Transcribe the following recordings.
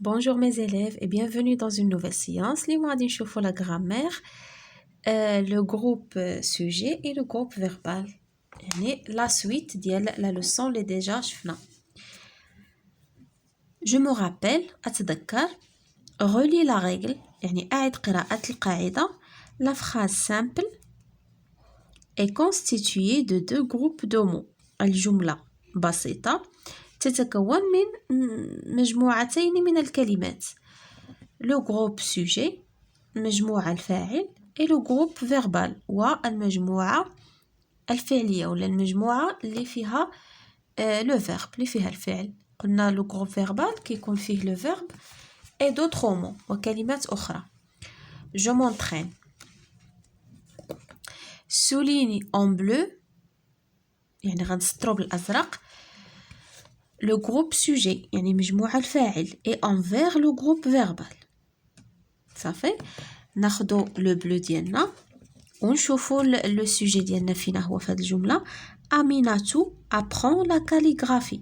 Bonjour mes élèves et bienvenue dans une nouvelle séance. Les mots d'Inchofo la grammaire, le groupe sujet et le groupe verbal. يعني la suite ديال la leçon اللي déjà شفنا. Je me rappelle أتذكر relis la règle يعني أعد قراءة القاعدة. La phrase simple est constituée de deux groupes de mots. الجملة بسيطة تتكون من مجموعتين من الكلمات. Le groupe sujet المجموعة الفاعل et le groupe verbal والمجموعة الفعلية ولا المجموعة اللي فيها le verbe اللي فيها الفعل. قلنا le groupe verbal كيكون فيه le verbe et d'autres mots وكلمات أخرى. Je m'entraîne. Souligne en bleu يعني غنسطرو بالأزرق le groupe sujet يعني مجموعة الفاعل et en vert le groupe verbal. صافي ناخدو لو بلو ديالنا ونشوفو لو سوجي ديالنا فينا هو في هاد الجملة. أميناتو apprend la calligraphie.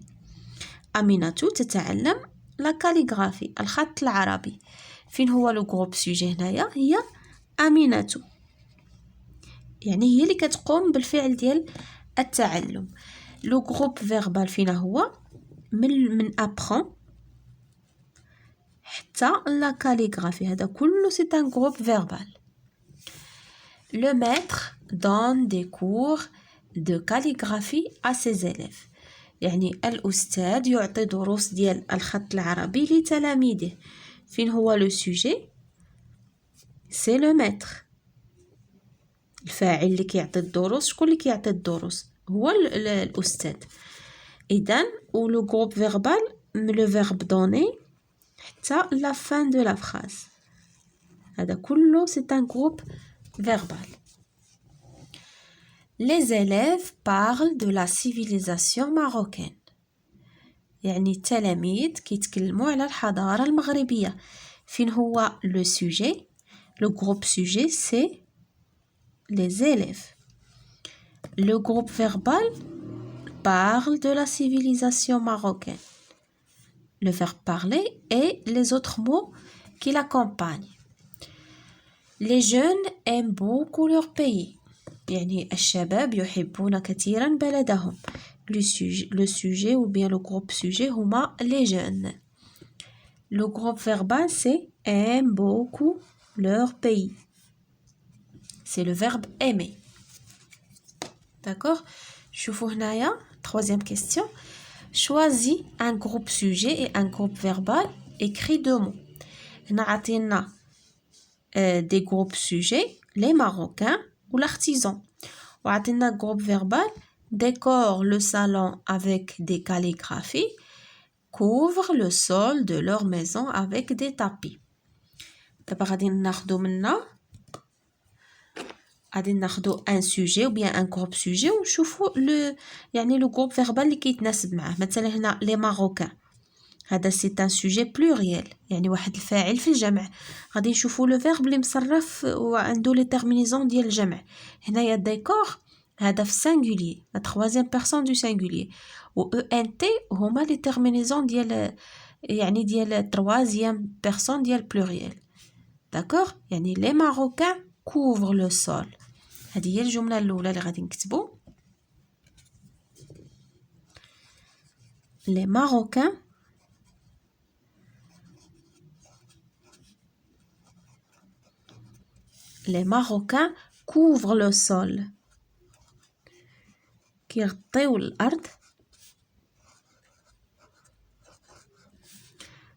أميناتو تتعلم la calligraphie الخط العربي. فين هو لو جروب سوجي هنايا؟ هي أميناتو يعني هي اللي كتقوم بالفعل ديال التعلم. لو جروب فيربال فينا هو من apprend حتى لا calligraphie. هذا كله c'est un groupe verbal. Le maître donne des cours de calligraphie à ses élèves. يعني الأستاذ يعطي دروس ديال الخط العربي لتلاميذه. فين هو لو سوجي؟ سي لو ميتر الفاعل اللي كيعطي الدروس. شكون اللي كيعطي الدروس؟ هو الأستاذ. إذن و لو groupe verbal من لو verbe donner حتى la fin de la phrase. هذا كله c'est un groupe verbal. Les élèves parlent de la civilisation marocaine. يعني التلاميذ كيتكلموا على الحضارة المغربية. فين هو le sujet؟ Le groupe sujet c'est les élèves. Le groupe verbal parle de la civilisation marocaine. Le verbe parler et les autres mots qui l'accompagnent. Les jeunes aiment beaucoup leur pays. يعني الشباب يحبون كثيرا بلدهم. Le sujet ou bien le groupe sujet هما les jeunes. Le groupe verbal c'est aiment beaucoup leur pays. C'est le verbe aimer. D'accord? شوفوا هنايا troisième question. Choisis un groupe sujet et un groupe verbal. Écris deux mots. هنا عطينا des groupes sujets les Marocains ou l'artisan. وعطينا groupe verbal décore le salon avec des calligraphies, couvre le sol de leur maison avec des tapis. دابا غادي ناخدو منا غادي ناخدو ان سوجي ou bien un groupe sujet ونشوفو يعني لو groupe verbal اللي كيتناسب معاه. مثلا هنا les Marocains هذا c'est un sujet pluriel يعني واحد الفاعل في الجمع. غادي نشوفو لو فيرب اللي مصرف وعنده لي تيرمينيزون ديال الجمع. هنايا ديكور هذا في singulier la troisième personne du singulier و ENT هما لي تيرمينيزون ديال يعني ديال troisième personne ديال pluriel. d'accord يعني les Marocains couvrent le sol. هذه هي الجملة الأولى اللي غادي نكتبو. les Marocains les Marocains couvrent le sol. كيغطيو الأرض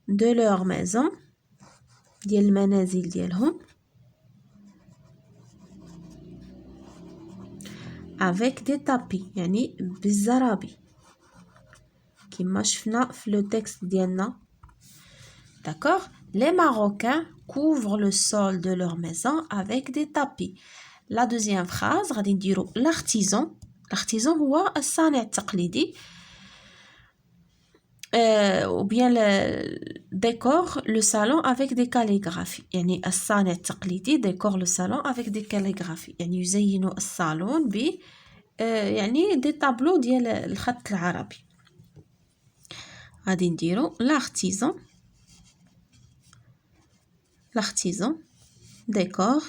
de leur maison ديال المنازل ديالهم avec des tapis يعني بالزرابي كما شفنا في لو تكست ديالنا. d'accord les Marocains couvrent le sol de leur maison avec des tapis. la deuxième phrase غادي نديرو l'artisan. l'artisan هو الصانع التقليدي ou bien le décore le salon avec des calligraphies. يعني الصانع التقليدي décore le salon avec des calligraphies يعني يزين الصالون ب يعني دي طابلو ديال الخط العربي. غادي نديرو l'artisan l'artisan, décor,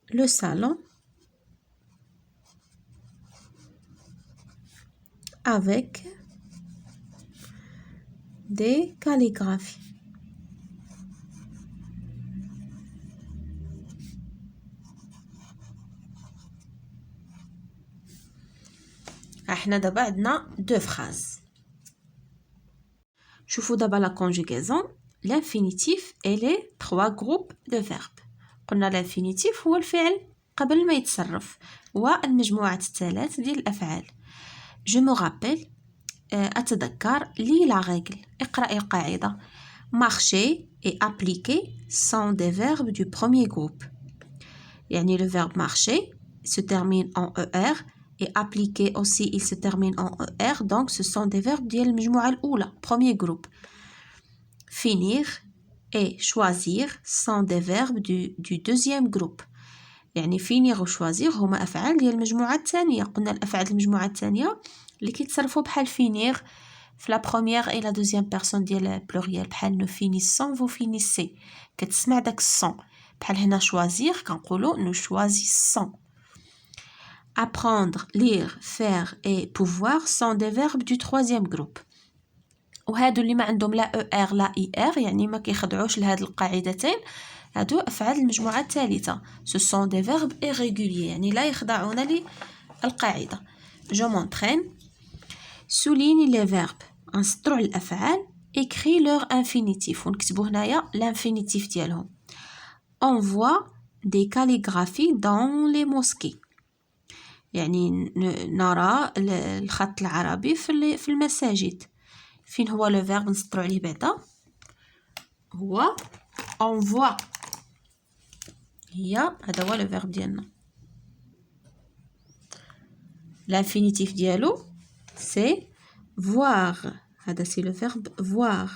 le salon, avec des calligraphies. احنا دابا عندنا deux phrases. شوفوا دابا la conjugaison, l'infinitif et les trois groupes de verbes. قلنا l'infinitif هو الفعل قبل ما يتصرف والمجموعة الثلاث ديال الأفعال. je me rappelle أتذكر لي la règle. اقرأي القاعدة. marcher et appliquer sont des verbes du premier groupe. يعني le verbe marcher se termine en ER et appliquer aussi il se termine en ER, donc ce sont des verbes ديال المجموعة الأولى premier groupe. finir et choisir sont des verbes du deuxième groupe. يعني finir و choisir هما أفعال ديال المجموعة الثانية. قلنا الأفعال المجموعة الثانية اللي كيتصرفوا بحال finir في la première et la deuxième personne ديال pluriel بحال nous finissons vous finissez كتسمع داك الصون. بحال هنا choisir كنقولوا nous choisissons. apprendre, lire, faire et pouvoir sont des verbes du troisième groupe. وهادو اللي ما عندهم لا ER لا IR يعني ما كيخضعوش لهاد القاعدتين هادو أفعال المجموعة الثالثة. ce sont des verbes irréguliers يعني لا يخضعون للقاعدة. je m'entraîne. souligne les verbes. نسطروا على الأفعال. écris leur infinitif ونكتبوا هنايا l'infinitif ديالهم. envoie des calligraphies dans les mosquées. يعني نرى الخط العربي في المساجد. فين هو لو فيرب نسطروا عليه بعدا؟ هو envoie. هذا هو لو فيرب ديالنا. l'infinitif ديالو سي voir. هذا سي لو فيرب voir.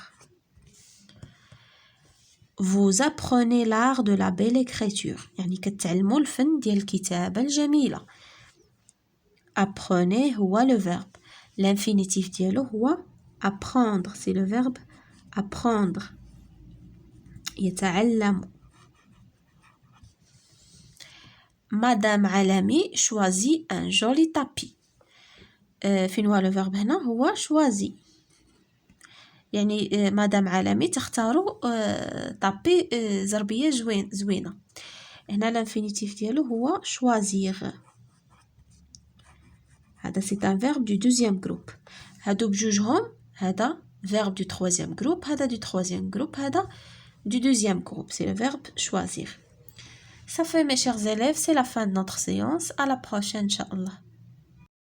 vous apprenez l'art de la belle écriture يعني كتعلموا الفن ديال الكتابة الجميلة. apprenez هو le verbe. l'infinitif ديالو هو apprendre, c'est le verbe apprendre. يتعلم. Madame Alami choisit un joli tapis. فين هو le verbe هنا؟ هو choisit. يعني مدام عالمي تختاروا طابي زربية زوينة. هنا الانفينيتيف ديالو هو choisir. هذا c'est un verbe du deuxième groupe. هادو بجوجهم هذا verbe du troisième groupe, هذا du troisième groupe, هذا du deuxième groupe. C'est le verbe choisir. Ça fait mes chers élèves, c'est la fin de notre séance. À la prochaine, Inch'Allah.